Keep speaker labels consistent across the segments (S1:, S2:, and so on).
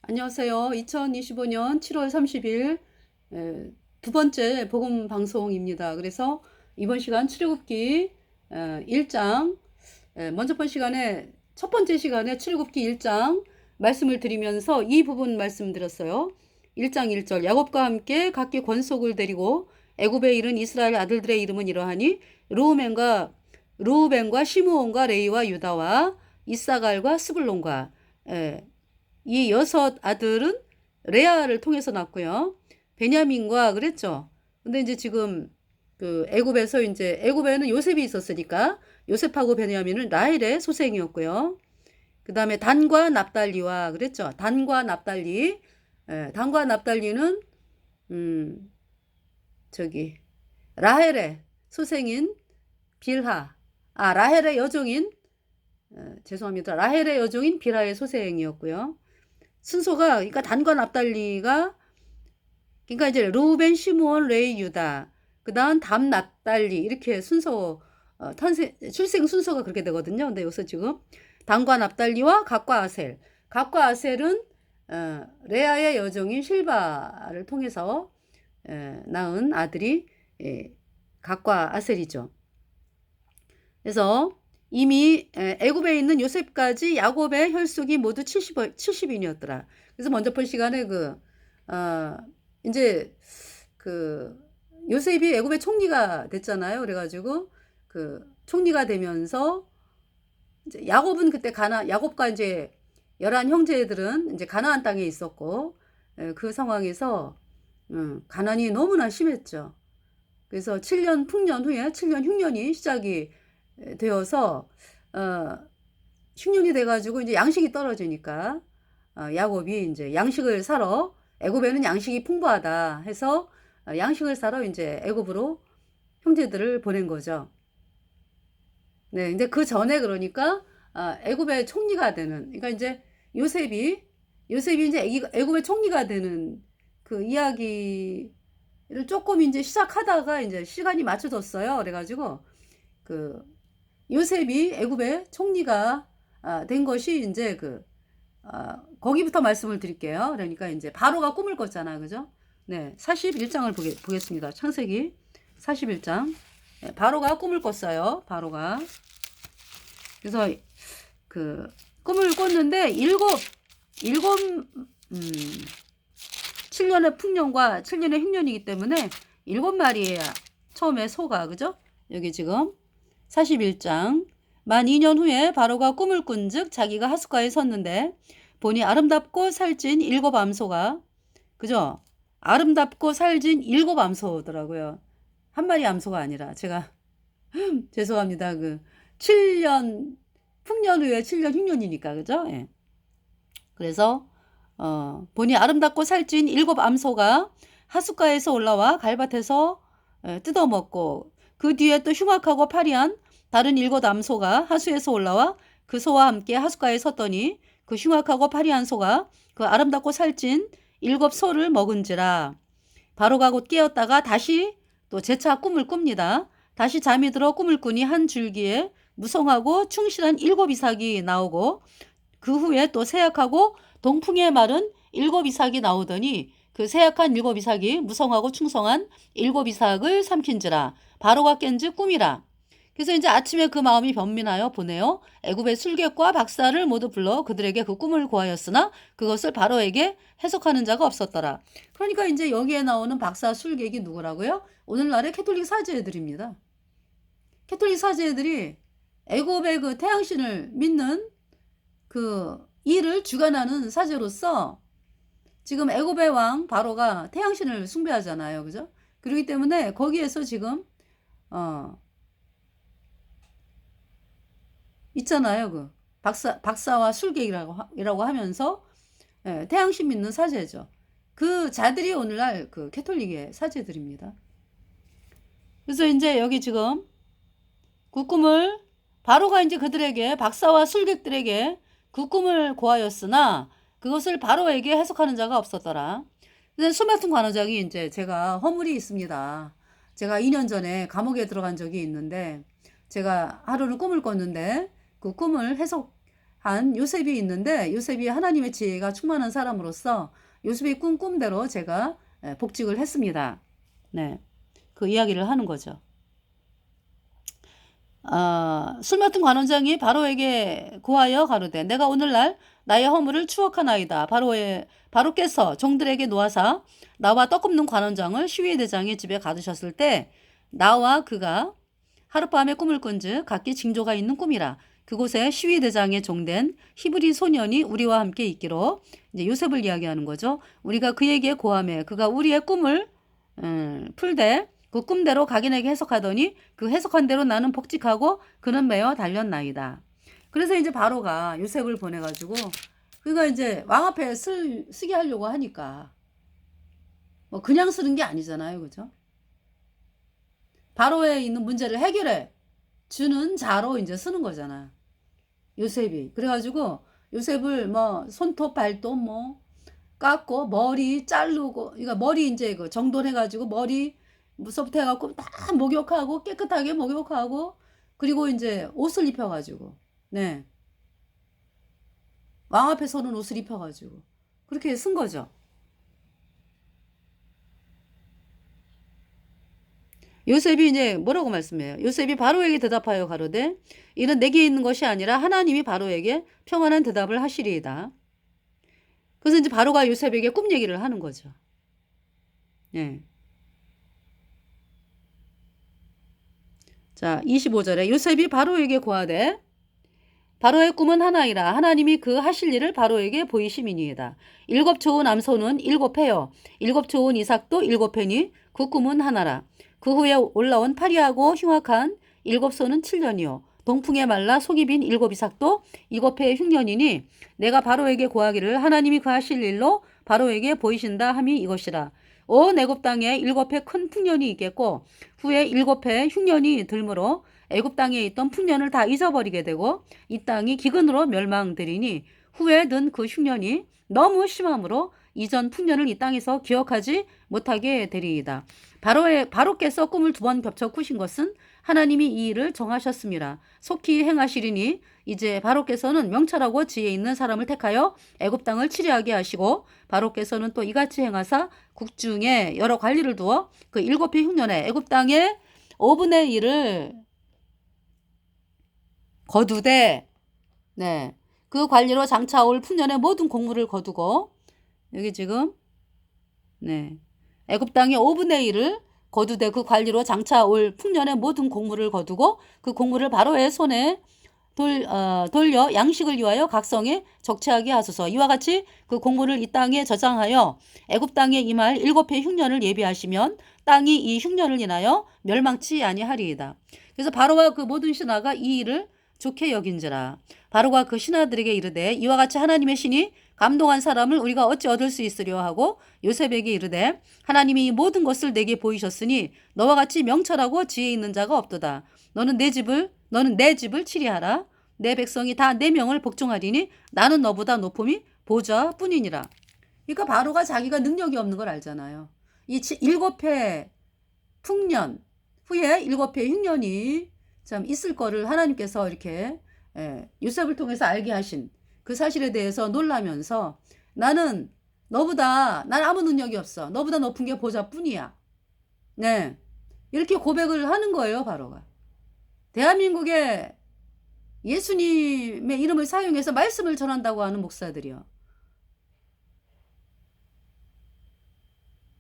S1: 안녕하세요. 2025년 7월 30일 두 번째 복음 방송입니다. 그래서 이번 시간 출애굽기 1장 먼저 번 시간에 첫 번째 시간에 출애굽기 1장 말씀을 드리면서 이 부분 말씀드렸어요. 1장 1절 야곱과 함께 각기 권속을 데리고 애굽에 이른 이스라엘 아들들의 이름은 이러하니 루우벤과 시므온과 레이와 유다와 이사갈과 스불론과 이 여섯 아들은 레아를 통해서 낳고요. 베냐민과 그랬죠. 근데 이제 지금 그 애굽에서 이제 애굽에는 요셉이 있었으니까 요셉하고 베냐민은 라헬의 소생이었고요. 그 다음에 단과 납달리와 그랬죠. 단과 납달리. 단과 납달리는 저기 라헬의 소생인 빌하. 라헬의 여종인 죄송합니다. 라헬의 여종인 빌하의 소생이었고요. 순서가 그러니까 단과 납달리가 그러니까 이제 루벤, 시므온, 레이, 유다 그다음 담, 납달리 이렇게 순서 출생 순서가 그렇게 되거든요. 근데 여기서 지금 단과 납달리와 갓과 아셀. 갓과 아셀은 레아의 여종인 실바를 통해서 낳은 아들이 갓과 아셀이죠. 그래서 이미 애굽에 있는 요셉까지 야곱의 혈속이 모두 70인이었더라. 그래서 먼저 본 시간에 이제 요셉이 애굽의 총리가 됐잖아요. 그래가지고 총리가 되면서 이제 야곱은 그때 야곱과 이제 11 형제들은 이제 가나안 땅에 있었고 그 상황에서 가난이 너무나 심했죠. 그래서 7년 풍년 후에 7년 흉년이 시작이 되어서 흉년이 돼가지고 이제 양식이 떨어지니까 야곱이 이제 양식을 사러 애굽에는 양식이 풍부하다 해서 양식을 사러 이제 애굽으로 형제들을 보낸 거죠. 네, 근데 그 전에 그러니까 애굽의 총리가 되는 그러니까 이제 요셉이 이제 애굽의 총리가 되는 그 이야기를 조금 이제 시작하다가 이제 시간이 맞춰졌어요. 그래가지고 요셉이 애굽의 총리가 된 것이 이제 거기부터 말씀을 드릴게요. 그러니까 이제 바로가 꿈을 꿨잖아요. 그죠? 네. 41장을 보겠습니다. 창세기 41장. 네, 바로가 꿈을 꿨어요. 바로가. 그래서 꿈을 꿨는데 7년의 풍년과 7년의 흉년이기 때문에 7마리의 처음에 소가, 그죠? 여기 지금 41장 만 2년 후에 바로가 꿈을 꾼즉 자기가 하숫가에 섰는데 보니 아름답고 살찐 7 암소가 그죠? 아름답고 살찐 7 암소더라고요. 한 마리 암소가 아니라 제가 죄송합니다. 7년 풍년 후에 7년 흉년이니까 그죠? 예. 그래서 보니 아름답고 살찐 7 암소가 하숫가에서 올라와 갈밭에서 뜯어먹고 그 뒤에 또 흉악하고 파리한 다른 7 암소가 하수에서 올라와 그 소와 함께 하숫가에 섰더니 그 흉악하고 파리한 소가 그 아름답고 살찐 7 소를 먹은지라. 바로가 곧 깨었다가 다시 또 재차 꿈을 꿉니다. 다시 잠이 들어 꿈을 꾸니 한 줄기에 무성하고 충실한 7 이삭이 나오고 그 후에 또 세약하고 동풍에 마른 7 이삭이 나오더니 그 세약한 7 이삭이 무성하고 충성한 7 이삭을 삼킨지라. 바로가 깬즉 꿈이라. 그래서 이제 아침에 그 마음이 변민하여 보내어 애굽의 술객과 박사를 모두 불러 그들에게 그 꿈을 고하였으나 그것을 바로에게 해석하는 자가 없었더라. 그러니까 이제 여기에 나오는 박사 술객이 누구라고요? 오늘날의 캐톨릭 사제들입니다. 캐톨릭 사제들이 애굽의 그 태양신을 믿는 이를 주관하는 사제로서 지금 애굽의 왕 바로가 태양신을 숭배하잖아요. 그죠? 그렇기 때문에 거기에서 지금 있잖아요. 박사와 술객이라고 하면서 태양신 믿는 사제죠. 그 자들이 오늘날 캐톨릭의 사제들입니다. 그래서 이제 여기 지금 그 꿈을 바로가 이제 그들에게 박사와 술객들에게 그 꿈을 고하였으나 그것을 바로에게 해석하는 자가 없었더라. 근데 수메통 관원장이 이제 제가 허물이 있습니다. 제가 2년 전에 감옥에 들어간 적이 있는데 제가 하루는 꿈을 꿨는데 그 꿈을 요셉이 있는데 요셉이 하나님의 지혜가 충만한 사람으로서 요셉의 꿈대로 제가 복직을 했습니다. 네. 그 이야기를 하는 거죠. 술 맡은 관원장이 바로에게 고하여 가로되 내가 오늘날 나의 허물을 추억하나이다. 바로께서 종들에게 놓아사 나와 떡 굽는 관원장을 시위의 대장의 집에 가두셨을 때 나와 그가 하룻밤에 꿈을 꾼즉 각기 징조가 있는 꿈이라. 그곳에 시위 대장의 종된 히브리 소년이 우리와 함께 있기로. 이제 요셉을 이야기하는 거죠. 우리가 그에게 고하매 그가 우리의 꿈을 풀되 그 꿈대로 각인에게 해석하더니 그 해석한 대로 나는 복직하고 그는 매어 달렸나이다. 그래서 이제 바로가 요셉을 보내가지고 그가 이제 왕 앞에 쓰게 하려고 하니까 뭐 그냥 쓰는 게 아니잖아요, 그죠? 바로에 있는 문제를 해결해 주는 자로 이제 쓰는 거잖아, 요셉이. 그래가지고 요셉을 뭐 손톱 발톱 뭐 깎고 머리 자르고, 그러니까 머리 이제 그 정돈해가지고 머리 무섭게 해갖고 다 목욕하고 깨끗하게 목욕하고 그리고 이제 옷을 입혀가지고 네 왕 앞에 서는 옷을 입혀가지고 그렇게 쓴 거죠. 요셉이 이제 뭐라고 말씀해요? 요셉이 바로에게 대답하여 가로되 이는 내게 있는 것이 아니라 하나님이 바로에게 평안한 대답을 하시리이다. 그래서 이제 바로가 요셉에게 꿈 얘기를 하는 거죠. 네. 자, 25절에 요셉이 바로에게 고하되 바로의 꿈은 하나이라. 하나님이 그 하실 일을 바로에게 보이심이니이다. 7 좋은 암소는 7회요. 7 좋은 이삭도 7회니 그 꿈은 하나라. 그 후에 올라온 파리하고 흉악한 7소는 7년이요. 동풍에 말라 속이 빈 7 이삭도 7회의 흉년이니 내가 바로에게 고하기를 하나님이 그 하실 일로 바로에게 보이신다 함이 이것이라. 온 애굽 땅에 7회 큰 풍년이 있겠고 후에 7회 흉년이 들므로 애굽 땅에 있던 풍년을 다 잊어버리게 되고 이 땅이 기근으로 멸망되리니 후에 든 그 흉년이 너무 심함으로 이전 풍년을 이 땅에서 기억하지 못하게 되리이다. 바로께서 꿈을 2번 겹쳐 꾸신 것은 하나님이 이 일을 정하셨습니다. 속히 행하시리니 이제 바로께서는 명철하고 지혜 있는 사람을 택하여 애굽 땅을 치리하게 하시고 바로께서는 또 이같이 행하사 국중에 여러 관리를 두어 그 7회 흉년에 애굽 땅의 5분의 1을 거두되 네. 그 관리로 장차올 풍년의 모든 공물을 거두고 여기 지금 네. 애굽 땅의 5분의 1을 거두되 그 관리로 장차올 풍년의 모든 공물을 거두고 그 공물을 바로의 손에 돌려 양식을 위하여 각성에 적체하게 하소서. 이와 같이 그 공물을 이 땅에 저장하여 애굽 땅에 임할 7회 흉년을 예비하시면 땅이 이 흉년을 인하여 멸망치 아니하리이다. 그래서 바로와 그 모든 신하가 이 일을 좋게 여긴지라. 바로가 그 신하들에게 이르되 이와 같이 하나님의 신이 감동한 사람을 우리가 어찌 얻을 수 있으려 하고 요셉에게 이르되 하나님이 이 모든 것을 내게 보이셨으니 너와 같이 명철하고 지혜 있는 자가 없도다. 너는 내 집을 치리하라. 내 백성이 다 내 명을 복종하리니 나는 너보다 높음이 보좌뿐이니라. 그러니까 바로가 자기가 능력이 없는 걸 알잖아요. 이 7회 풍년 후에 7회 흉년이 참 있을 거를 하나님께서 이렇게 요셉을 통해서 알게 하신 그 사실에 대해서 놀라면서 난 아무 능력이 없어. 너보다 높은 게 보좌뿐이야. 네. 이렇게 고백을 하는 거예요, 바로가. 대한민국에 예수님의 이름을 사용해서 말씀을 전한다고 하는 목사들이요.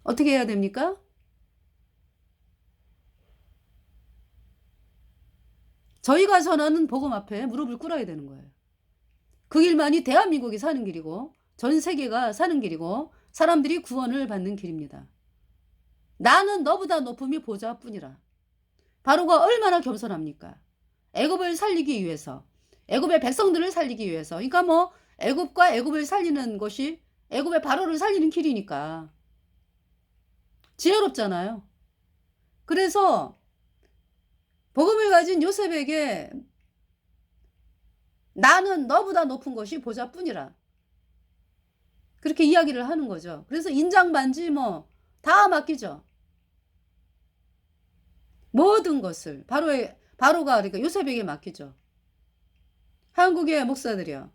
S1: 어떻게 해야 됩니까? 저희가 전하는 복음 앞에 무릎을 꿇어야 되는 거예요. 그 길만이 대한민국이 사는 길이고 전 세계가 사는 길이고 사람들이 구원을 받는 길입니다. 나는 너보다 높음이 보좌뿐이라. 바로가 얼마나 겸손합니까? 애굽을 살리기 위해서, 애굽의 백성들을 살리기 위해서. 그러니까 뭐 애굽과 애굽을 살리는 것이 애굽의 바로를 살리는 길이니까 지혜롭잖아요. 그래서 복음을 가진 요셉에게 나는 너보다 높은 것이 보좌뿐이라. 그렇게 이야기를 하는 거죠. 그래서 인장반지 뭐 다 맡기죠. 모든 것을 바로가 그러니까 요셉에게 맡기죠. 한국의 목사들이요.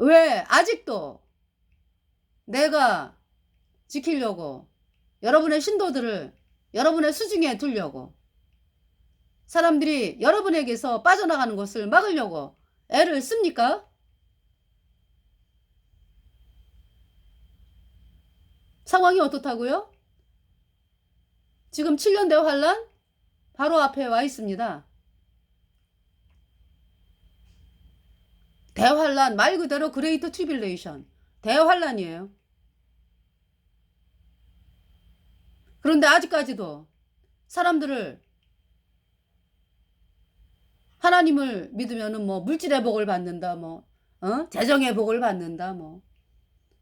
S1: 왜 아직도 내가 지키려고 여러분의 신도들을 여러분의 수중에 두려고 사람들이 여러분에게서 빠져나가는 것을 막으려고 애를 씁니까? 상황이 어떻다고요? 지금 7년 대환란 바로 앞에 와 있습니다. 대환란 말 그대로 그레이트 트리빌레이션 대환란이에요. 그런데 아직까지도 사람들을 하나님을 믿으면은 뭐 물질의 복을 받는다 뭐 재정의 복을 받는다 뭐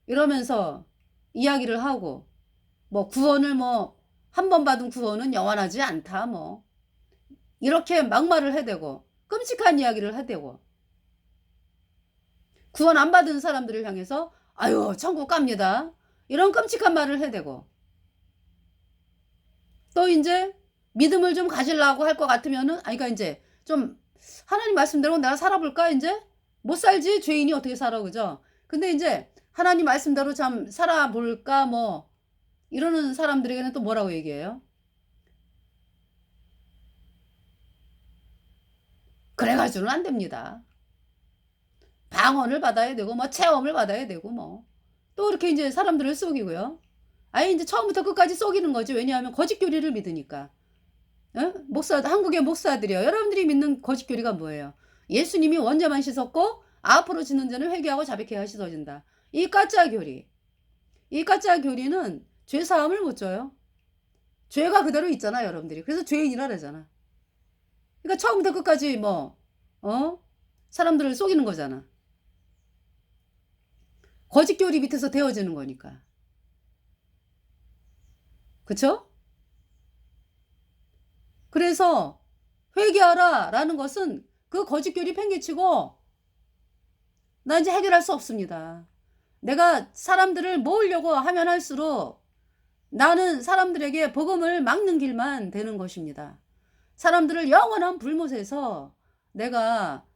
S1: 이러면서 이야기를 하고 뭐 구원을 뭐 한 번 받은 구원은 영원하지 않다 뭐 이렇게 막말을 해대고 끔찍한 이야기를 해대고 구원 안 받은 사람들을 향해서 아유 천국 갑니다 이런 끔찍한 말을 해대고 또 이제 믿음을 좀 가지려고 할 것 같으면은 그러니까 이제 좀 하나님 말씀대로 내가 살아볼까 이제 못 살지 죄인이 어떻게 살아 그죠? 근데 이제 하나님 말씀대로 참 살아볼까 뭐 이러는 사람들에게는 또 뭐라고 얘기해요? 그래가지고는 안 됩니다. 방언을 받아야 되고 뭐 체험을 받아야 되고 뭐 또 이렇게 이제 사람들을 속이고요. 아예 이제 처음부터 끝까지 속이는 거지. 왜냐하면 거짓 교리를 믿으니까. 한국의 목사들이요. 여러분들이 믿는 거짓 교리가 뭐예요? 예수님이 원자만 씻었고 앞으로 지는 자는 회개하고 자백해야 씻어진다. 이 가짜 교리. 이 가짜 교리는 죄 사함을 못 줘요. 죄가 그대로 있잖아 여러분들이. 그래서 죄인이라 그러잖아. 그러니까 처음부터 끝까지 사람들을 속이는 거잖아. 거짓 교리 밑에서 데워지는 거니까. 그쵸? 그래서 회개하라 라는 것은 그 거짓 교리 팽개치고 나 이제 해결할 수 없습니다. 내가 사람들을 모으려고 하면 할수록 나는 사람들에게 복음을 막는 길만 되는 것입니다. 사람들을 영원한 불못에서 내가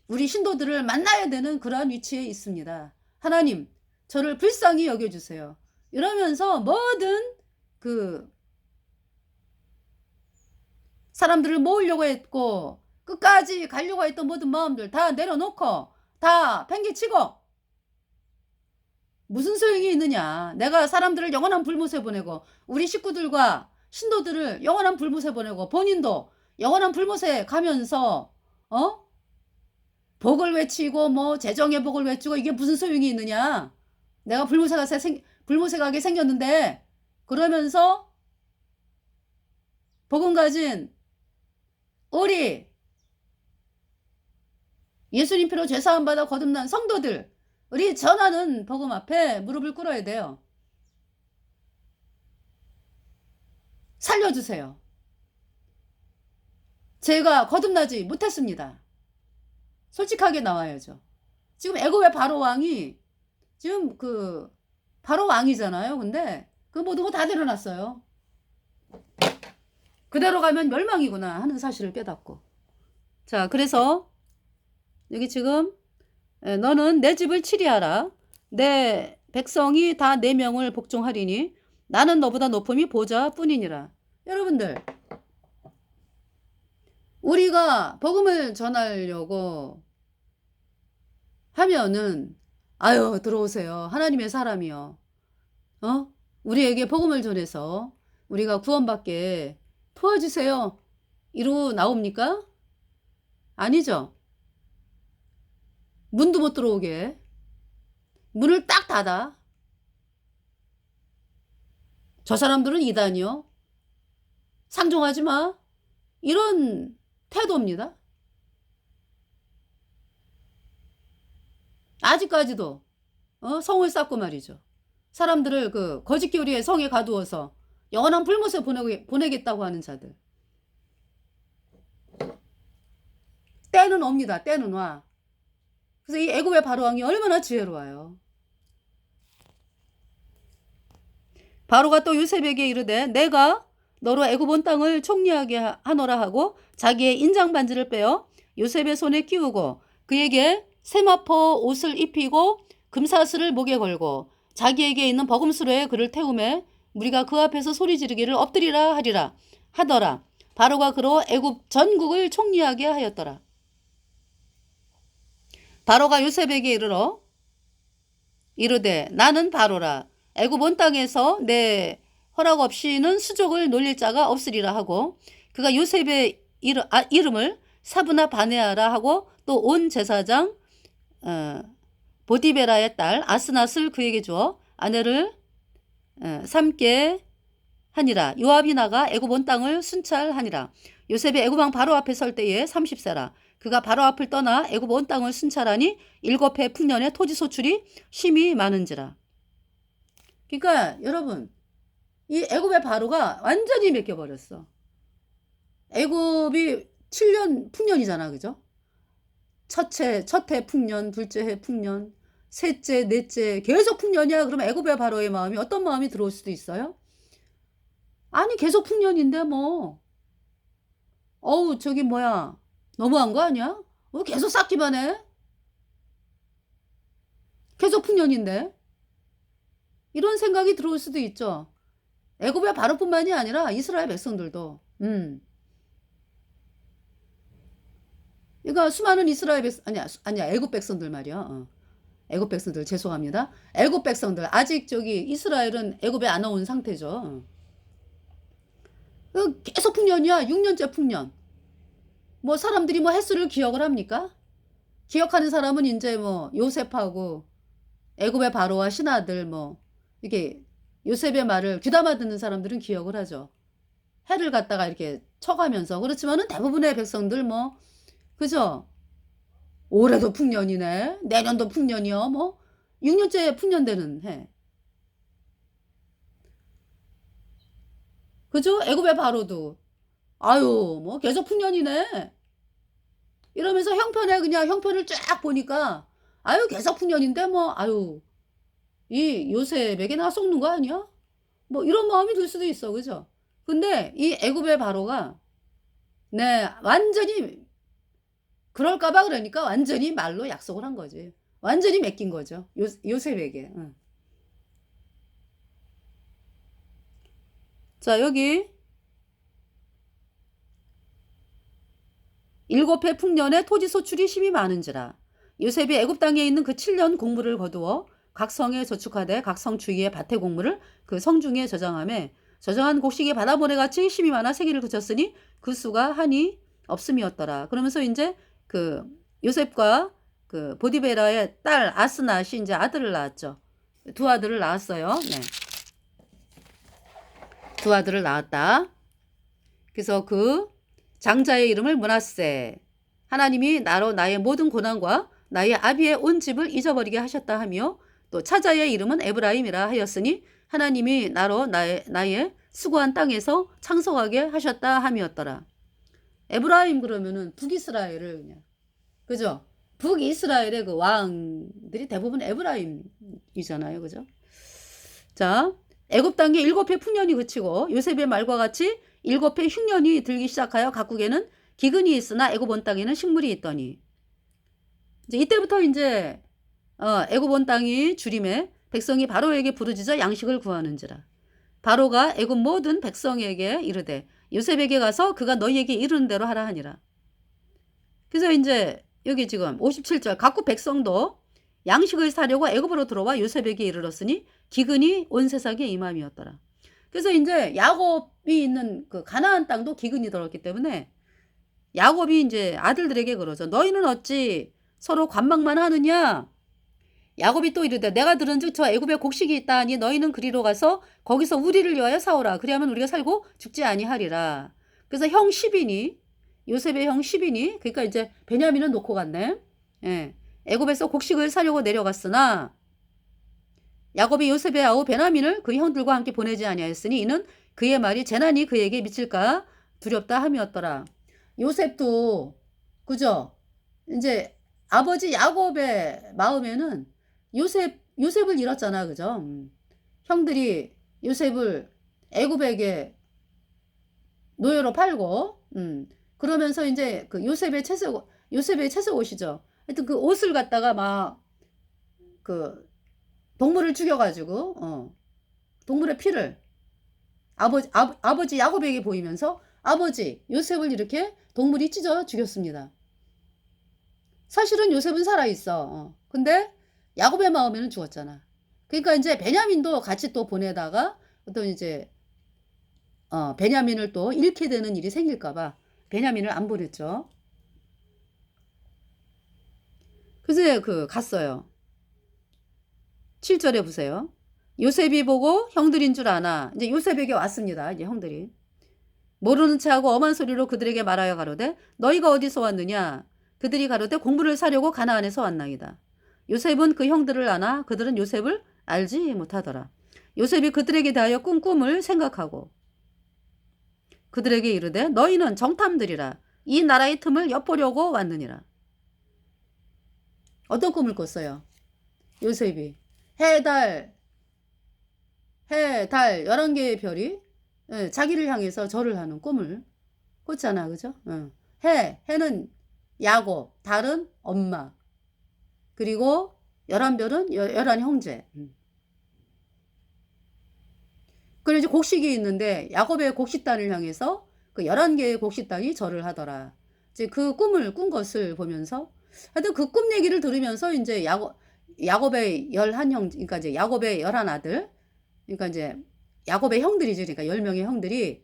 S1: 우리 신도들을 만나야 되는 그러한 위치에 있습니다. 하나님 저를 불쌍히 여겨주세요. 이러면서 모든 그 사람들을 모으려고 했고 끝까지 가려고 했던 모든 마음들 다 내려놓고 다 팽개치고 무슨 소용이 있느냐. 내가 사람들을 영원한 불못에 보내고 우리 식구들과 신도들을 영원한 불못에 보내고 본인도 영원한 불못에 가면서 복을 외치고 뭐 재정의 복을 외치고 이게 무슨 소용이 있느냐. 내가 불못에 가게 생겼는데 그러면서 복음 가진 우리 예수님 피로 죄사함 받아 거듭난 성도들 우리 전하는 복음 앞에 무릎을 꿇어야 돼요. 살려주세요. 제가 거듭나지 못했습니다. 솔직하게 나와야죠. 지금 애굽의 바로 왕이 지금 그 바로 왕이잖아요. 근데 그 모든 거 다 내려놨어요. 그대로 가면 멸망이구나 하는 사실을 깨닫고. 자, 그래서 여기 지금 너는 내 집을 치리하라. 내 백성이 다 내 명을 복종하리니 나는 너보다 높음이 보좌뿐이니라. 여러분들 우리가 복음을 전하려고 하면은 아유 들어오세요. 하나님의 사람이요. 우리에게 복음을 전해서 우리가 구원받게 도와주세요. 이러고 나옵니까? 아니죠. 문도 못 들어오게 문을 딱 닫아. 저 사람들은 이단이요. 상종하지 마. 이런 태도입니다. 아직까지도 성을 쌓고 말이죠. 사람들을 그 거짓 교리의 성에 가두어서 영원한 불못에 보내겠다고 하는 자들. 때는 옵니다. 때는 와. 그래서 이 애굽의 바로왕이 얼마나 지혜로워요. 바로가 또 요셉에게 이르되 내가 너로 애굽 온 땅을 총리하게 하노라 하고 자기의 인장 반지를 빼어 요셉의 손에 끼우고 그에게 세마포 옷을 입히고 금사슬을 목에 걸고 자기에게 있는 버금수로에 그를 태우매 무리가 그 앞에서 소리 지르기를 엎드리라 하리라 하더라. 바로가 그로 애굽 전국을 총리하게 하였더라. 바로가 요셉에게 이르되 나는 바로라. 애굽 온 땅에서 내 허락 없이는 수족을 놀릴 자가 없으리라 하고 그가 요셉의 이름을 사브나 바네아라 하고 또 온 제사장 보디베라의 딸 아스낫을 그에게 주어 아내를 삼게 하니라. 요압이 나가 애굽 온 땅을 순찰하니라. 요셉이 애굽 왕 바로 앞에 설 때에 30세라. 그가 바로 앞을 떠나 애굽 온 땅을 순찰하니 7해 풍년에 토지 소출이 심히 많은지라. 그러니까 여러분 이 애굽의 바로가 완전히 맡겨버렸어. 애굽이 7년 풍년이잖아, 그죠? 첫해 풍년, 둘째 해 풍년, 셋째, 넷째 계속 풍년이야. 그러면 애굽의 바로의 마음이 어떤 마음이 들어올 수도 있어요? 아니 계속 풍년인데 뭐 어우 저기 뭐야 너무한 거 아니야? 계속 쌓기만 해? 계속 풍년인데 이런 생각이 들어올 수도 있죠. 애굽의 바로뿐만이 아니라 이스라엘 백성들도 그러니까 수많은 이스라엘 백성 아니야 애굽 백성들 말이야. 애굽 백성들 죄송합니다. 애굽 백성들 아직 저기 이스라엘은 애굽에 안 온 상태죠. 계속 풍년이야. 6년째 풍년. 뭐 사람들이 뭐 횟수를 기억을 합니까? 기억하는 사람은 이제 뭐 요셉하고 애굽의 바로와 신하들 뭐 이렇게 요셉의 말을 귀담아 듣는 사람들은 기억을 하죠. 해를 갖다가 이렇게 쳐가면서. 그렇지만은 대부분의 백성들 뭐 그죠? 올해도 풍년이네. 내년도 풍년이요. 뭐 6년째 풍년되는 해. 그죠? 애굽의 바로도 아유 뭐 계속 풍년이네. 이러면서 형편에 그냥 형편을 쫙 보니까 아유 계속 풍년인데 뭐 아유 이 요셉에게 나 속는 거 아니야? 뭐 이런 마음이 들 수도 있어. 그죠? 근데 이 애굽의 바로가 네 완전히 그럴까봐 그러니까 완전히 말로 약속을 한 거지. 완전히 맡긴 거죠. 요셉에게. 자 여기 7해 풍년에 토지 소출이 심히 많은지라. 요셉이 애굽 땅에 있는 그 7년 공물을 거두어 각 성에 저축하되 각 성 주위의 밭의 공물을 그 성중에 저장하며 저장한 곡식이 바다모래같이 심히 많아 세기를 그쳤으니 그 수가 한이 없음이었더라. 그러면서 이제 그 요셉과 그 보디베라의 딸 아스낫이 이제 아들을 낳았죠. 두 아들을 낳았어요. 네. 두 아들을 낳았다. 그래서 그 장자의 이름을 므낫세. 하나님이 나로 나의 모든 고난과 나의 아비의 온 집을 잊어버리게 하셨다 하며 또 차자의 이름은 에브라임이라 하였으니 하나님이 나로 나의 수고한 땅에서 창성하게 하셨다 함이었더라. 에브라임 그러면은 북이스라엘을 그냥 그죠? 북이스라엘의 그 왕들이 대부분 에브라임이잖아요. 그죠? 자, 애굽 땅에 7해 풍년이 그치고 요셉의 말과 같이 7해 흉년이 들기 시작하여 각국에는 기근이 있으나 애굽 온 땅에는 식물이 있더니 이제 이때부터 이제 애굽 온 땅이 주림에 백성이 바로에게 부르짖어 양식을 구하는지라. 바로가 애굽 모든 백성에게 이르되 요셉에게 가서 그가 너희에게 이르는 대로 하라 하니라. 그래서 이제 여기 지금 57절 각국 백성도 양식을 사려고 애굽으로 들어와 요셉에게 이르렀으니 기근이 온 세상에 임함이었더라. 그래서 이제 야곱이 있는 그 가나안 땅도 기근이 들었기 때문에 야곱이 이제 아들들에게 그러죠. 너희는 어찌 서로 관망만 하느냐? 야곱이 또 이르되 내가 들은즉 저 애굽에 곡식이 있다 하니 너희는 그리로 가서 거기서 우리를 위하여 사오라. 그리하면 우리가 살고 죽지 아니하리라. 그래서 형 10인이 요셉의 형 10인이 그러니까 이제 베냐민은 놓고 갔네. 예. 애굽에서 곡식을 사려고 내려갔으나 야곱이 요셉의 아우 베냐민을 그 형들과 함께 보내지 아니하였으니 이는 그의 말이 재난이 그에게 미칠까 두렵다 함이었더라. 요셉도 그죠? 이제 아버지 야곱의 마음에는 요셉을 잃었잖아. 그죠? 형들이 요셉을 애굽에게 노예로 팔고 그러면서 이제 그 요셉의 채색 옷이죠. 하여튼 그 옷을 갖다가 막 그 동물을 죽여가지고 동물의 피를 아버지 야곱에게 보이면서 아버지 요셉을 이렇게 동물이 찢어 죽였습니다. 사실은 요셉은 살아있어. 근데 야곱의 마음에는 죽었잖아. 그러니까 이제 베냐민도 같이 또 보내다가 또 이제 베냐민을 또 잃게 되는 일이 생길까봐 베냐민을 안 보냈죠. 그래서 갔어요. 7절에 보세요. 요셉이 보고 형들인 줄 아나. 이제 요셉에게 왔습니다. 이제 형들이. 모르는 체하고 엄한 소리로 그들에게 말하여 가로되 너희가 어디서 왔느냐. 그들이 가로되 공부를 사려고 가나안에서 왔나이다. 요셉은 그 형들을 아나 그들은 요셉을 알지 못하더라. 요셉이 그들에게 대하여 꾼 꿈을 생각하고 그들에게 이르되 너희는 정탐들이라 이 나라의 틈을 엿보려고 왔느니라. 어떤 꿈을 꿨어요? 요셉이 해, 달 11개의 별이 자기를 향해서 절을 하는 꿈을 꿨잖아. 그죠? 해는 야곱, 달은 엄마, 그리고 11별은 11형제. 그리고 이제 곡식이 있는데 야곱의 곡식단을 향해서 그 11개의 곡식단이 절을 하더라. 이제 그 꿈을 꾼 것을 보면서 하여튼 그 꿈 얘기를 들으면서 이제 야곱의 11형, 그러니까 이제 야곱의 11아들, 그러니까 이제 야곱의 형들이죠. 그러니까 10명의 형들이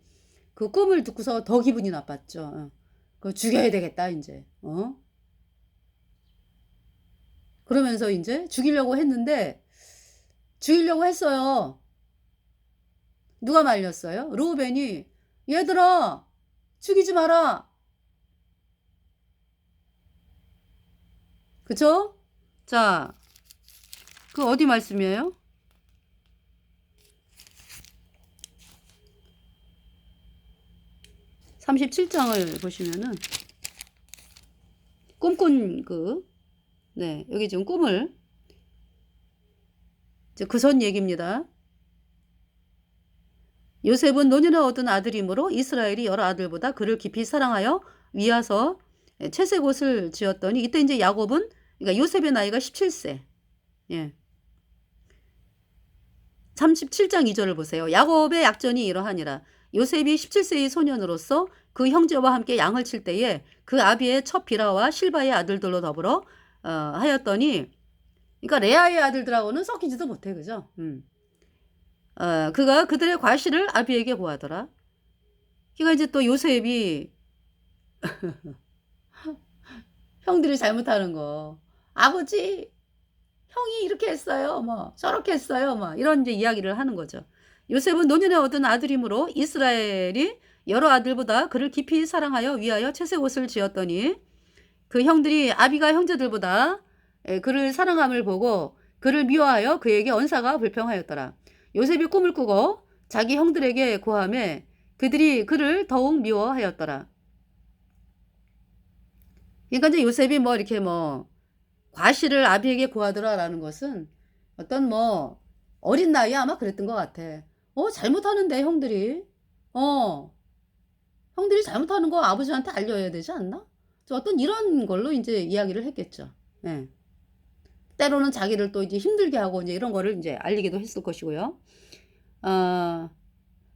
S1: 그 꿈을 듣고서 더 기분이 나빴죠. 그거 죽여야 되겠다, 이제. 그러면서 이제 죽이려고 했어요. 누가 말렸어요? 르우벤이 얘들아 죽이지 마라. 그쵸? 자, 그 어디 말씀이에요? 37장을 보시면은 꿈꾼 여기 지금 꿈을 이제 그 전 얘기입니다. 요셉은 노년에 얻은 아들이므로 이스라엘이 여러 아들보다 그를 깊이 사랑하여 위하서 채색 옷을 지었더니 이때 이제 야곱은 그러니까 요셉의 나이가 17세. 예. 37장 2절을 보세요. 야곱의 약전이 이러하니라. 요셉이 17세의 소년으로서 그 형제와 함께 양을 칠 때에 그 아비의 첫 비라와 실바의 아들들로 더불어 하였더니 그러니까 레아의 아들들하고는 섞이지도 못해. 그죠? 그가 그들의 과실을 아비에게 고하더라. 그러니까 이제 또 요셉이 형들이 잘못하는 거 아버지 형이 이렇게 했어요. 뭐 저렇게 했어요. 뭐 이런 이제 이야기를 하는 거죠. 요셉은 노년에 얻은 아들이므로 이스라엘이 여러 아들보다 그를 깊이 사랑하여 위하여 채색 옷을 지었더니 그 형들이 아비가 형제들보다 그를 사랑함을 보고 그를 미워하여 그에게 언사가 불평하였더라. 요셉이 꿈을 꾸고 자기 형들에게 고하매 그들이 그를 더욱 미워하였더라. 그러니까 이제 요셉이 뭐 이렇게 뭐 과실을 아비에게 고하더라라는 것은 어떤 뭐 어린 나이에 아마 그랬던 것 같아. 잘못하는데 형들이 형들이 잘못하는 거 아버지한테 알려야 되지 않나? 어떤 이런 걸로 이제 이야기를 했겠죠. 예. 때로는 자기를 또 이제 힘들게 하고 이제 이런 거를 이제 알리기도 했을 것이고요.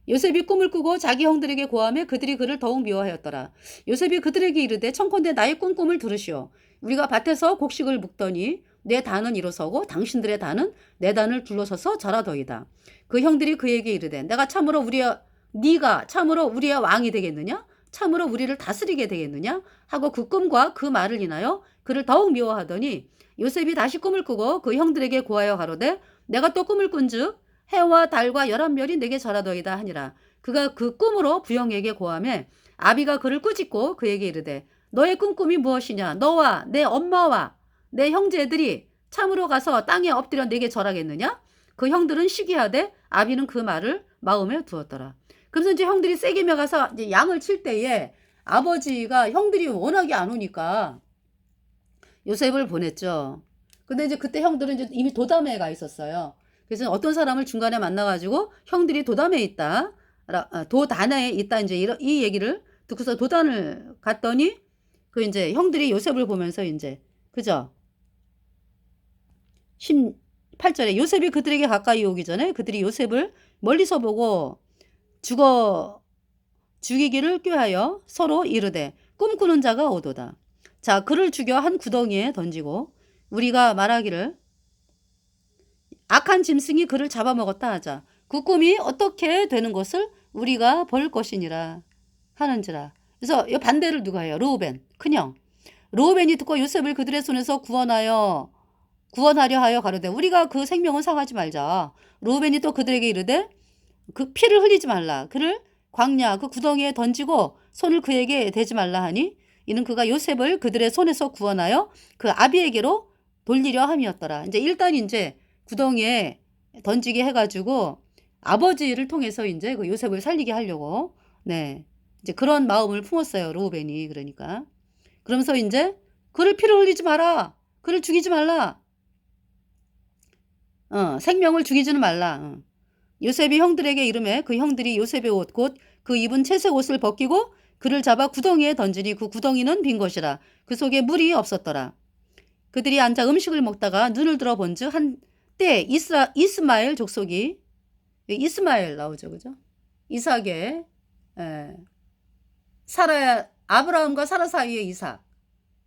S1: 요셉이 꿈을 꾸고 자기 형들에게 고하며 그들이 그를 더욱 미워하였더라. 요셉이 그들에게 이르되 청컨대 나의 꿈을 들으시오. 우리가 밭에서 곡식을 묵더니 내 단은 일어서고 당신들의 단은 내 단을 둘러서서 절하더이다. 그 형들이 그에게 이르되 네가 참으로 우리의 왕이 되겠느냐? 참으로 우리를 다스리게 되겠느냐? 하고 그 꿈과 그 말을 인하여 그를 더욱 미워하더니 요셉이 다시 꿈을 꾸고 그 형들에게 고하여 가로되 내가 또 꿈을 꾼즉 해와 달과 11별이 내게 절하더이다 하니라. 그가 그 꿈으로 부형에게 고하매 아비가 그를 꾸짖고 그에게 이르되 너의 꿈이 무엇이냐? 너와 내 엄마와 내 형제들이 참으로 가서 땅에 엎드려 내게 절하겠느냐? 그 형들은 시기하되 아비는 그 말을 마음에 두었더라. 그래서 이제 형들이 세게며 가서 이제 양을 칠 때에 아버지가 형들이 워낙에 안 오니까 요셉을 보냈죠. 근데 이제 그때 형들은 이제 이미 도담에 가 있었어요. 그래서 어떤 사람을 중간에 만나가지고 형들이 도담에 있다, 도단에 있다 이제 이 얘기를 듣고서 도단을 갔더니 그 이제 형들이 요셉을 보면서 이제 그죠? 18절에 요셉이 그들에게 가까이 오기 전에 그들이 요셉을 멀리서 보고 죽이기를 꾀하여 서로 이르되 꿈꾸는 자가 오도다. 자, 그를 죽여 한 구덩이에 던지고 우리가 말하기를 악한 짐승이 그를 잡아먹었다 하자. 그 꿈이 어떻게 되는 것을 우리가 볼 것이니라 하는지라. 그래서 이 반대를 누가 해요? 르우벤, 큰형. 르우벤이 듣고 요셉을 그들의 손에서 구원하려 하여 가로되 우리가 그 생명은 상하지 말자. 르우벤이 또 그들에게 이르되 그 피를 흘리지 말라. 그를 광야 그 구덩이에 던지고 손을 그에게 대지 말라 하니 이는 그가 요셉을 그들의 손에서 구원하여 그 아비에게로 돌리려 함이었더라. 이제 일단 이제 구덩이에 던지게 해가지고 아버지를 통해서 이제 그 요셉을 살리게 하려고 네 이제 그런 마음을 품었어요. 르우벤이. 그러니까 그러면서 이제 그를 피를 흘리지 마라. 그를 죽이지 말라. 생명을 죽이지는 말라. 요셉이 형들에게 이르매 그 형들이 요셉의 옷 곧 그 입은 채색 옷을 벗기고 그를 잡아 구덩이에 던지니 그 구덩이는 빈 것이라. 그 속에 물이 없었더라. 그들이 앉아 음식을 먹다가 눈을 들어 본즉 한때 이스마엘 족속이 이스마엘 나오죠, 그죠? 이삭의 아브라함과 사라 사이에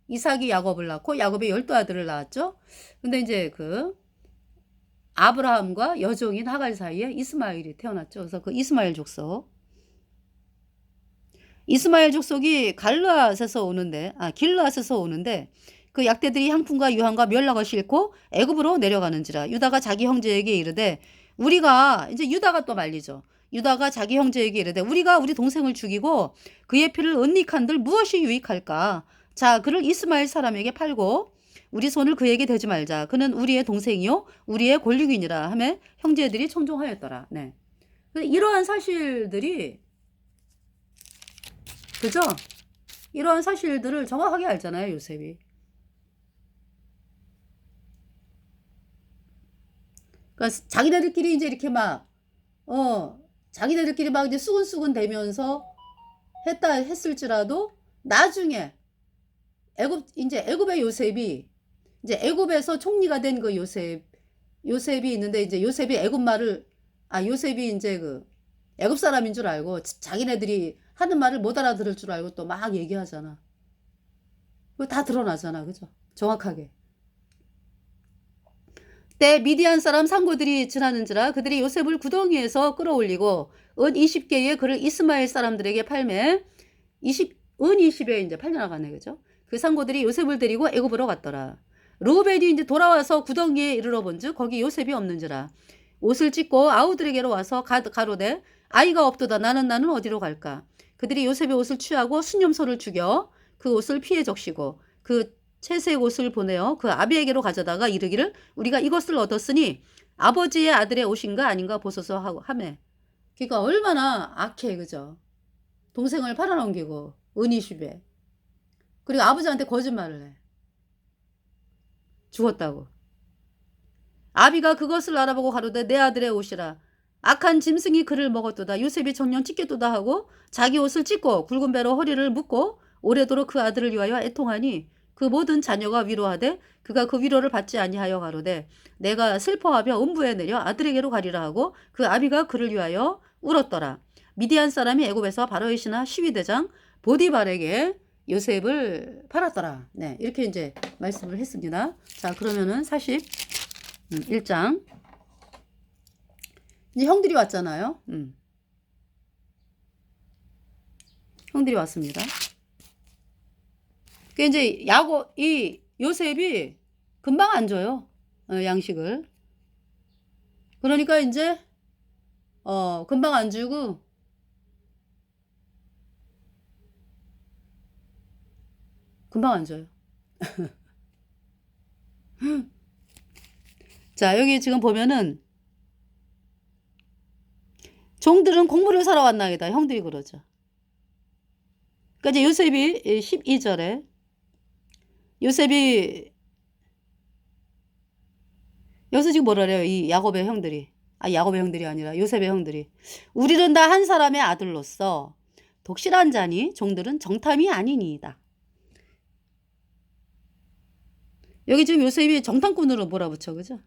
S1: 이삭이 야곱을 낳고 야곱의 12아들을 낳았죠. 근데 이제 그 아브라함과 여종인 하갈 사이에 이스마엘이 태어났죠. 그래서 그 이스마엘 족속이 길르앗에서 오는데 그 약대들이 향품과 유황과 멸락을 싣고 애굽으로 내려가는지라. 유다가 자기 형제에게 이르되 우리가 이제 유다가 또 말리죠. 유다가 자기 형제에게 이르되 우리가 우리 동생을 죽이고 그의 피를 은닉한들 무엇이 유익할까? 자, 그를 이스마엘 사람에게 팔고 우리 손을 그에게 대지 말자. 그는 우리의 동생이요 우리의 권리인이라 하며 형제들이 청종하였더라. 네. 이러한 사실들이 그죠? 이러한 사실들을 정확하게 알잖아요, 요셉이. 그러니까 자기네들끼리 이제 이렇게 자기네들끼리 막 이제 수근수근 대면서 했을지라도 나중에 애굽의 요셉이 이제 애굽에서 총리가 된 그 요셉이 있는데 이제 요셉이 요셉이 이제 그 애굽 사람인 줄 알고 자기네들이 하는 말을 못 알아들을 줄 알고 또 막 얘기하잖아. 그거 다 드러나잖아. 그죠? 정확하게. 때 미디안 사람 상고들이 지나는지라 그들이 요셉을 구덩이에서 끌어올리고 은 20개에 그를 이스마엘 사람들에게 팔매 은 20에 이제 팔려나가네. 그죠? 그 상고들이 요셉을 데리고 애굽으로 갔더라. 르우벤이 이제 돌아와서 구덩이에 이르러 본즉 거기 요셉이 없는지라. 옷을 찢고 아우들에게로 와서 가로되 아이가 없도다. 나는 어디로 갈까? 그들이 요셉의 옷을 취하고 순념소를 죽여 그 옷을 피해 적시고 그 채색 옷을 보내어 그 아비에게로 가져다가 이르기를 우리가 이것을 얻었으니 아버지의 아들의 옷인가 아닌가 보소서 하매. 그러니까 얼마나 악해. 그죠? 동생을 팔아넘기고 은이십에 그리고 아버지한테 거짓말을 해. 죽었다고. 아비가 그것을 알아보고 가로되 내 아들의 옷이라. 악한 짐승이 그를 먹었도다. 요셉이 정녕 찢겠도다 하고 자기 옷을 찢고 굵은 배로 허리를 묶고 오래도록 그 아들을 위하여 애통하니 그 모든 자녀가 위로하되 그가 그 위로를 받지 아니하여 가로되 내가 슬퍼하며 음부에 내려 아들에게로 가리라 하고 그 아비가 그를 위하여 울었더라. 미디안 사람이 애굽에서 바로의 신하 시위대장 보디발에게 요셉을 팔았더라. 네, 이렇게 이제 말씀을 했습니다. 자, 그러면은 41장. 이제 형들이 왔잖아요. 형들이 왔습니다. 그 이제 이 요셉이 금방 안 줘요. 양식을. 그러니까 이제 금방 안 주고 금방 안 줘요. 자, 여기 지금 보면은 종들은 곡물을 사러 왔나이다. 형들이 그러죠. 그러니까 이제 요셉이 12절에 요셉이 여기서 지금 뭐라 그래요? 이 야곱의 형들이. 야곱의 형들이 아니라 요셉의 형들이. 우리는 다 한 사람의 아들로서 독실한 자니 종들은 정탐이 아니니이다. 여기 지금 요셉이 정탐꾼으로 몰아붙여, 그죠?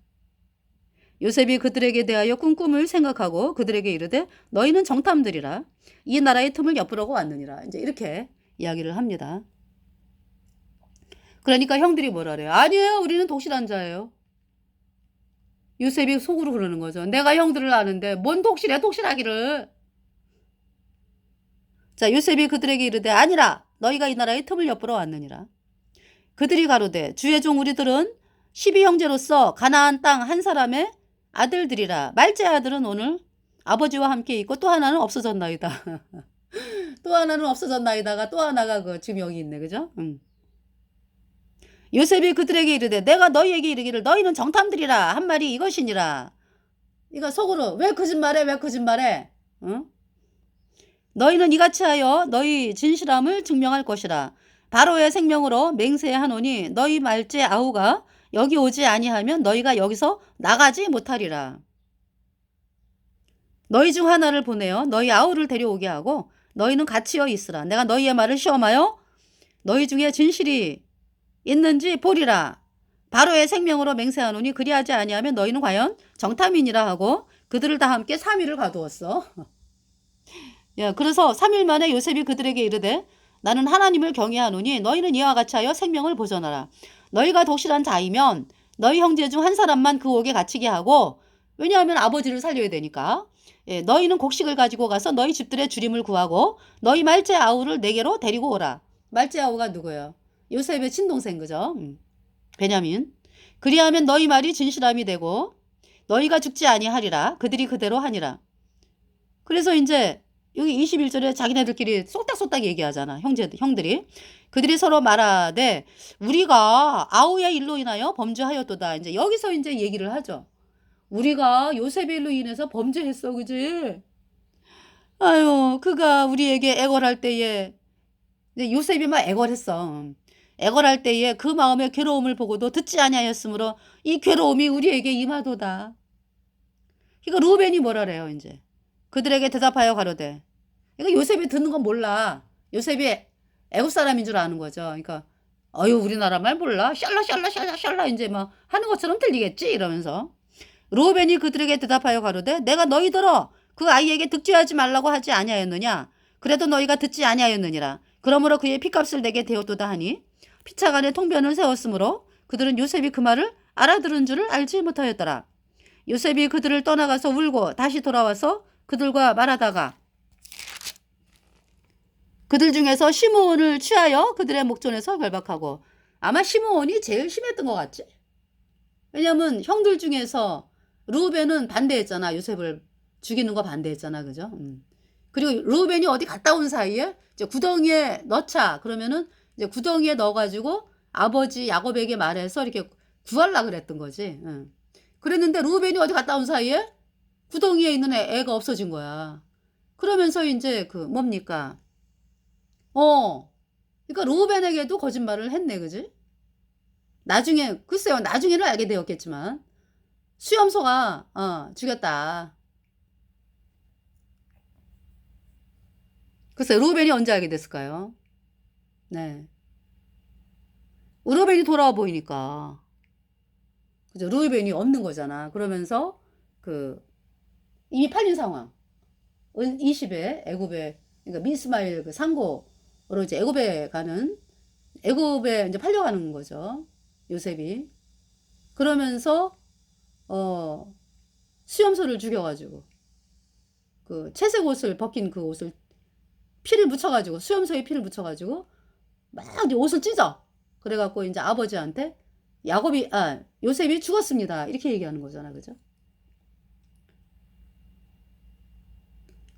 S1: 요셉이 그들에게 대하여 꾼 꿈을 생각하고 그들에게 이르되 너희는 정탐들이라 이 나라의 틈을 엿보려고 왔느니라. 이제 이렇게 이야기를 합니다. 그러니까 형들이 뭐라 그래요? 아니에요. 우리는 독실한 자예요. 요셉이 속으로 그러는 거죠. 내가 형들을 아는데 뭔 독실해, 독실하기를. 자, 요셉이 그들에게 이르되 아니라 너희가 이 나라의 틈을 엿보러 왔느니라. 그들이 가로되 주의 종 우리들은 12형제로서 가나안 땅 한 사람의 아들들이라. 말째 아들은 오늘 아버지와 함께 있고 또 하나는 없어졌나이다. 또 하나는 없어졌나이다가 또 하나가 지금 여기 있네, 그죠? 요셉이 그들에게 이르되 내가 너희에게 이르기를 너희는 정탐들이라 한 말이 이것이니라. 이거 속으로 왜 거짓말해, 왜 거짓말해? 응? 너희는 이같이 하여 너희 진실함을 증명할 것이라. 바로의 생명으로 맹세하노니 너희 말째 아우가 여기 오지 아니하면 너희가 여기서 나가지 못하리라. 너희 중 하나를 보내어 너희 아우를 데려오게 하고 너희는 같이여 있으라. 내가 너희의 말을 시험하여 너희 중에 진실이 있는지 보리라. 바로의 생명으로 맹세하노니 그리하지 아니하면 너희는 과연 정탐이니라 하고 그들을 다 함께 3일을 가두었어. 야, 그래서 3일 만에 요셉이 그들에게 이르되 나는 하나님을 경외하노니 너희는 이와 같이 하여 생명을 보존하라. 너희가 독실한 자이면 너희 형제 중 한 사람만 그 옥에 갇히게 하고 왜냐하면 아버지를 살려야 되니까. 예, 너희는 곡식을 가지고 가서 너희 집들의 주림을 구하고 너희 말째 아우를 내게로 데리고 오라. 말째 아우가 누구예요? 요셉의 친동생, 그죠? 베냐민. 그리하면 너희 말이 진실함이 되고 너희가 죽지 아니하리라. 그들이 그대로 하니라. 그래서 이제 여기 21절에 자기네들끼리 쏙닥쏙닥 얘기하잖아. 형들이. 그들이 서로 말하되 우리가 아우의 일로 인하여 범죄하였도다. 이제 여기서 이제 얘기를 하죠. 우리가 요셉의 일로 인해서 범죄했어, 그지? 아유, 그가 우리에게 애걸할 때에 요셉이 막 애걸했어. 애걸할 때에 그 마음의 괴로움을 보고도 듣지 아니하였으므로 이 괴로움이 우리에게 임하도다. 그러니까 루벤이 뭐라 그래요, 이제. 그들에게 대답하여 가로되. 그러니까 요셉이 듣는 건 몰라. 요셉이 애국 사람인 줄 아는 거죠. 그러니까 어유 우리나라 말 몰라. 샬라 이제 막 하는 것처럼 들리겠지 이러면서. 루벤이 그들에게 대답하여 가로되 내가 너희들어 그 아이에게 득죄하지 말라고 하지 아니하였느냐. 그래도 너희가 듣지 아니하였느니라. 그러므로 그의 피값을 내게 되었도다 하니 피차간에 통변을 세웠으므로 그들은 요셉이 그 말을 알아들은 줄을 알지 못하였더라. 요셉이 그들을 떠나가서 울고 다시 돌아와서 그들과 말하다가 그들 중에서 시므온을 취하여 그들의 목전에서 결박하고 아마 시므온이 제일 심했던 것 같지. 왜냐면 형들 중에서 루벤은 반대했잖아. 요셉을 죽이는 거 반대했잖아. 그죠? 그리고 루벤이 어디 갔다 온 사이에 이제 구덩이에 넣자. 그러면은 이제 구덩이에 넣어가지고 아버지 야곱에게 말해서 이렇게 구하려 그랬던 거지. 그랬는데 루벤이 어디 갔다 온 사이에 구덩이에 있는 애가 없어진 거야. 그러면서 이제 뭡니까? 그러니까 루벤에게도 거짓말을 했네, 그지? 나중에 글쎄요, 나중에는 알게 되었겠지만 수염소가 죽였다. 글쎄 루벤이 언제 알게 됐을까요? 네, 루벤이 돌아와 보이니까 그죠? 루벤이 없는 거잖아. 그러면서 이미 팔린 상황. 20에 애굽에 그러니까 미스마일 상고로 이제 애굽에 이제 팔려가는 거죠. 요셉이. 그러면서 수염소를 죽여가지고 채색 옷을 벗긴 그 옷을 피를 묻혀가지고 수염소에 피를 묻혀가지고 막 이제 옷을 찢어. 그래갖고 이제 아버지한테 요셉이 죽었습니다. 이렇게 얘기하는 거잖아, 그죠?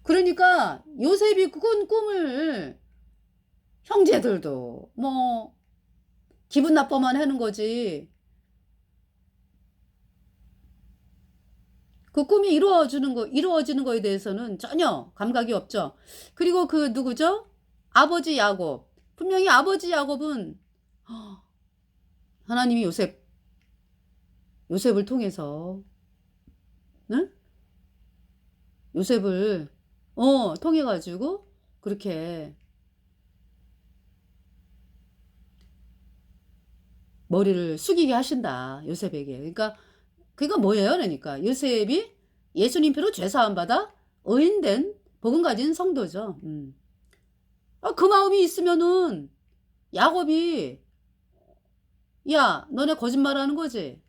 S1: 그러니까 요셉이 꾼 꿈을 형제들도 뭐 기분 나빠만 하는 거지. 그 꿈이 이루어지는 거에 대해서는 전혀 감각이 없죠. 그리고 누구죠? 아버지 야곱. 분명히 아버지 야곱은 하나님이 요셉을 통해서, 응? 요셉을, 통해가지고, 그렇게, 머리를 숙이게 하신다. 요셉에게. 그러니까 뭐예요? 그러니까 요셉이 예수님 피로 죄사함 받아 의인된 복음 가진 성도죠. 그 마음이 있으면은 야곱이 야 너네 거짓말하는 거지?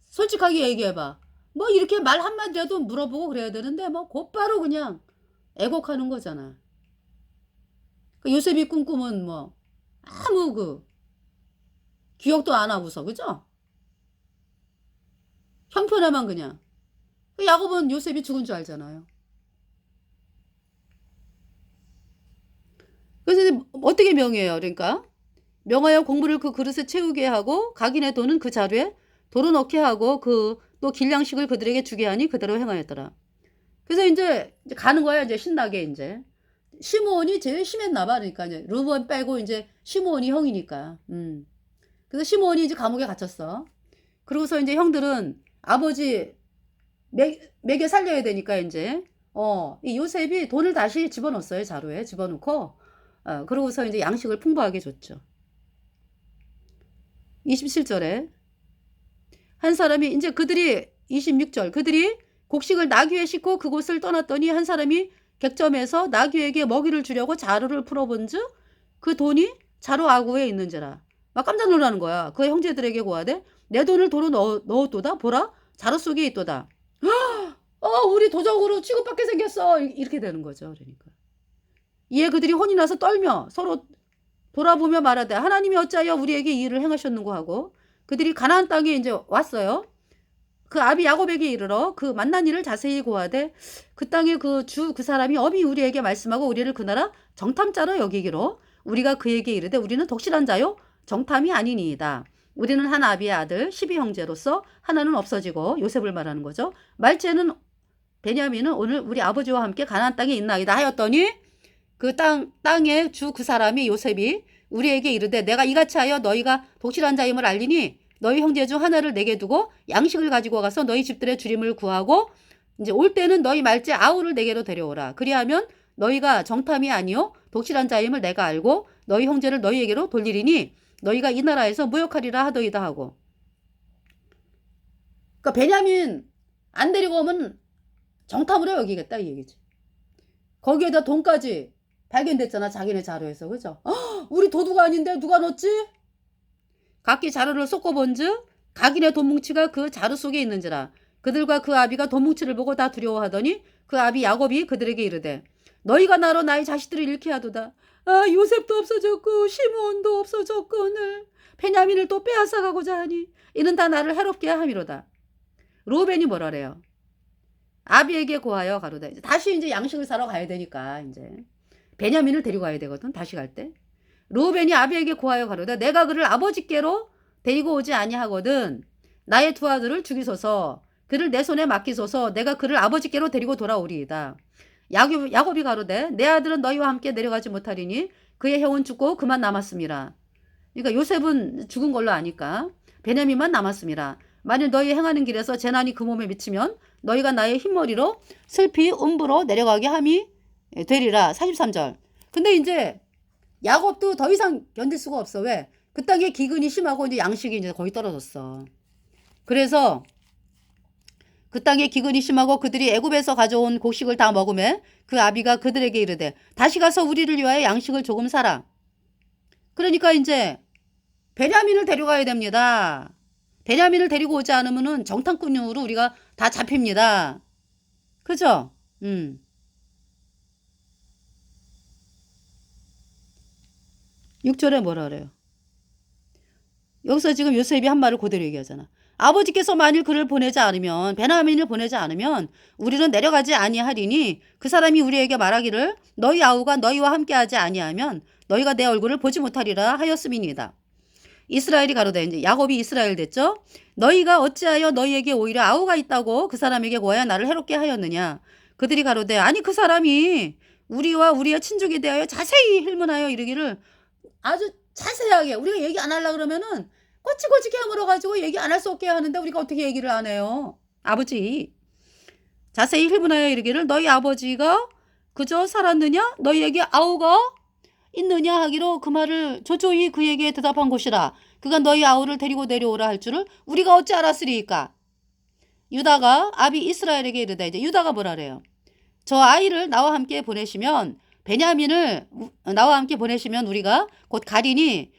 S1: 솔직하게 얘기해봐. 뭐 이렇게 말 한마디라도 물어보고 그래야 되는데 뭐 곧바로 그냥 애곡하는 거잖아. 요셉이 꿈꾸면 뭐 아무 기억도 안 하고서 그죠? 형편에만 그냥. 야곱은 요셉이 죽은 줄 알잖아요. 그래서 어떻게 명해요? 그러니까 명하여 공부를 그 그릇에 채우게 하고 각인의 돈은 그 자루에 도로 넣게 하고 또 길양식을 그들에게 주게 하니 그대로 행하였더라. 그래서 이제 가는 거야. 이제 신나게 이제 시므온이 제일 심했나 봐. 그러니까 이제 르우벤 빼고 이제 시므온이 형이니까. 그래서 시므온이 이제 감옥에 갇혔어. 그러고서 이제 형들은 아버지 먹여 살려야 되니까 이제 이 요셉이 돈을 다시 집어넣었어요. 자루에 집어넣고 그러고서 이제 양식을 풍부하게 줬죠. 27절에 한 사람이 이제 그들이 26절 그들이 곡식을 나귀에 싣고 그곳을 떠났더니 한 사람이 객점에서 나귀에게 먹이를 주려고 자루를 풀어본즉 그 돈이 자루 아구에 있는지라. 막 깜짝 놀라는 거야. 그 형제들에게 고하되 내 돈을 도로 넣었도다. 보라 자루 속에 있도다. 우리 도적으로 취급받게 생겼어. 이렇게 되는 거죠. 그러니까 이에 그들이 혼이 나서 떨며 서로 돌아보며 말하되 하나님이 어찌하여 우리에게 이 일을 행하셨는고 하고 그들이 가나안 땅에 이제 왔어요. 그 아비 야곱에게 이르러 그 만난 일을 자세히 고하되 그 땅에 그 사람이 엄히 우리에게 말씀하고 우리를 그 나라 정탐자로 여기기로 우리가 그에게 이르되 우리는 독실한 자요 정탐이 아니니이다. 우리는 한 아비의 아들 12형제로서 하나는 없어지고 요셉을 말하는 거죠. 말째는 베냐민은 오늘 우리 아버지와 함께 가나안 땅에 있나이다 하였더니 그 땅의 그 사람이 요셉이 우리에게 이르되 내가 이같이 하여 너희가 독실한 자임을 알리니 너희 형제 중 하나를 내게 두고 양식을 가지고 가서 너희 집들의 주림을 구하고 이제 올 때는 너희 말째 아우를 내게로 데려오라. 그리하면 너희가 정탐이 아니요 독실한 자임을 내가 알고 너희 형제를 너희에게로 돌리리니 너희가 이 나라에서 무역하리라 하더이다 하고. 그러니까 베냐민 안 데리고 오면 정탐으로 여기겠다 이 얘기지. 거기에다 돈까지 발견됐잖아. 자기네 자료에서. 그죠? 우리 도둑 아닌데 누가 넣었지? 각기 자루를 쏟고본즉 각인의 돈뭉치가 그 자루 속에 있는지라. 그들과 그 아비가 돈뭉치를 보고 다 두려워하더니 그 아비 야곱이 그들에게 이르되 너희가 나로 나의 자식들을 잃게 하도다. 요셉도 없어졌고 시므온도 없어졌거늘 베냐민을 또 빼앗아가고자 하니 이는 다 나를 해롭게 함이로다. 루벤이 뭐라래요? 아비에게 고하여 가로되 다시 이제 양식을 사러 가야 되니까 이제 베냐민을 데리고 가야 되거든. 다시 갈 때. 루벤이 아비에게 고하여 가로되 내가 그를 아버지께로 데리고 오지 아니하거든. 나의 두 아들을 죽이소서. 그를 내 손에 맡기소서. 내가 그를 아버지께로 데리고 돌아오리이다. 야곱이 가로되 내 아들은 너희와 함께 내려가지 못하리니 그의 형은 죽고 그만 남았습니다. 그러니까 요셉은 죽은 걸로 아니까 베냐민만 남았습니다. 만일 너희 행하는 길에서 재난이 그 몸에 미치면 너희가 나의 흰머리로 슬피 음부로 내려가게 함이 되리라. 43절. 근데 이제 야곱도 더 이상 견딜 수가 없어. 왜? 그 땅에 기근이 심하고 이제 양식이 이제 거의 떨어졌어. 그래서 그 땅에 기근이 심하고 그들이 애굽에서 가져온 곡식을 다 먹으매 그 아비가 그들에게 이르되 다시 가서 우리를 위하여 양식을 조금 사라. 그러니까 이제 베냐민을 데려가야 됩니다. 베냐민을 데리고 오지 않으면은 정탐꾼으로 우리가 다 잡힙니다. 그죠? 6절에 뭐라 그래요? 여기서 지금 요셉이 한 말을 그대로 얘기하잖아. 아버지께서 만일 그를 보내지 않으면 베냐민을 보내지 않으면 우리는 내려가지 아니하리니 그 사람이 우리에게 말하기를 너희 아우가 너희와 함께하지 아니하면 너희가 내 얼굴을 보지 못하리라 하였음이니이다. 이스라엘이 가로되 이제 야곱이 이스라엘 됐죠. 너희가 어찌하여 너희에게 오히려 아우가 있다고 그 사람에게 고하여 나를 해롭게 하였느냐. 그들이 가로되 아니 그 사람이 우리와 우리의 친족에 대하여 자세히 힐문하여 이르기를 아주 자세하게 우리가 얘기 안 하려고 그러면은 꼬치꼬치 깨물어가지고 얘기 안 할 수 없게 하는데 우리가 어떻게 얘기를 안 해요. 아버지 자세히 힐문하여 이르기를 너희 아버지가 그저 살았느냐 너희에게 아우가 있느냐 하기로 그 말을 조조히 그에게 대답한 것이라. 그가 너희 아우를 데리고 내려오라 할 줄을 우리가 어찌 알았으리이까. 유다가 아비 이스라엘에게 이르다. 이제 유다가 뭐라 그래요? 저 아이를 나와 함께 보내시면 베냐민을 나와 함께 보내시면 우리가 곧 가리니